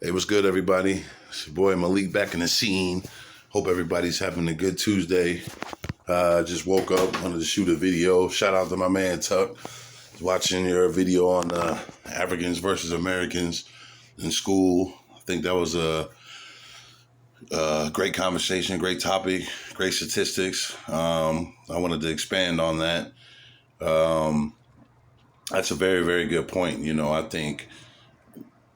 Hey, what's good, everybody? It's your boy Malik back in the scene. Hope everybody's having a good Tuesday. Just woke up, wanted to shoot a video. Shout out to my man Tuck. Watching your video on Africans versus Americans in school. I think that was a great conversation, great topic, great statistics. I wanted to expand on that. That's a very, very good point. I think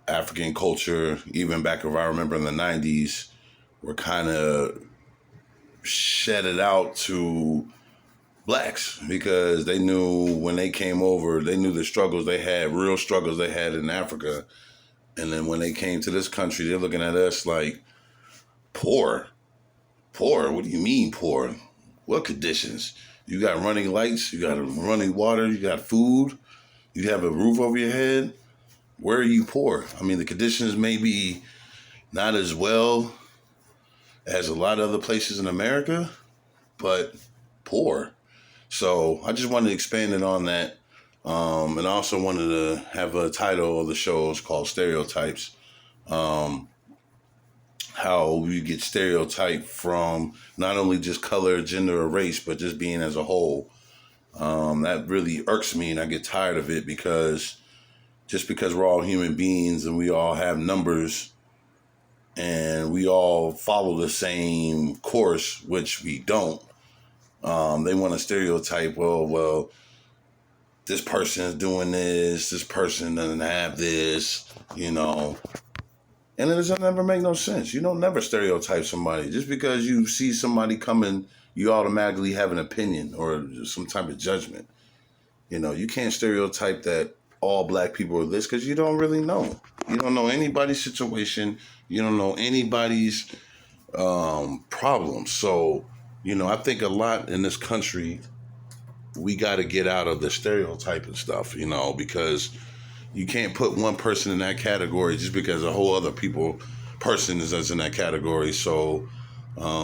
African culture, even back if I remember in the 90s, were kind of shedded out to blacks because they knew when they came over, they knew the struggles they had, real struggles they had in Africa. And then when they came to this country, they're looking at us like, poor. Poor? What do you mean poor? What conditions? You got running lights, you got running water, you got food, you have a roof over your head. Where are you poor? I mean, the conditions may be not as well as a lot of other places in America, but poor. So I just wanted to expand it on that. And I also wanted to have a title of the show is called Stereotypes. How we get stereotyped from not only just color, gender, or race, but just being as a whole. That really irks me and I get tired of it because just because we're all human beings and we all have numbers and we all follow the same course, which we don't. They want to stereotype, well, this person is doing this person doesn't have this, And it doesn't never make no sense. You don't never stereotype somebody. Just because you see somebody coming, you automatically have an opinion or some type of judgment. You can't stereotype that all black people are this because you don't really know. You don't know anybody's situation. You don't know anybody's problems. So, I think a lot in this country, we got to get out of the stereotyping stuff, because you can't put one person in that category just because a whole other person is in that category. So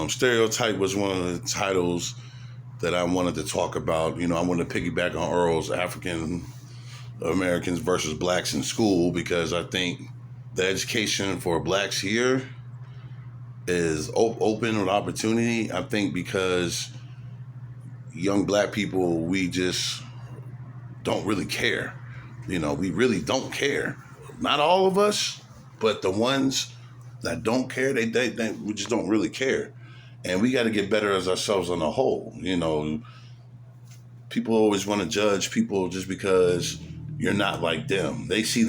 stereotype was one of the titles that I wanted to talk about. I wanted to piggyback on Earl's African Americans versus blacks in school because I think the education for blacks here is open with opportunity. I think because young black people, we just don't really care. We really don't care. Not all of us, but the ones that don't care, they we just don't really care. And we got to get better as ourselves on the whole. People always want to judge people just because you're not like them. They see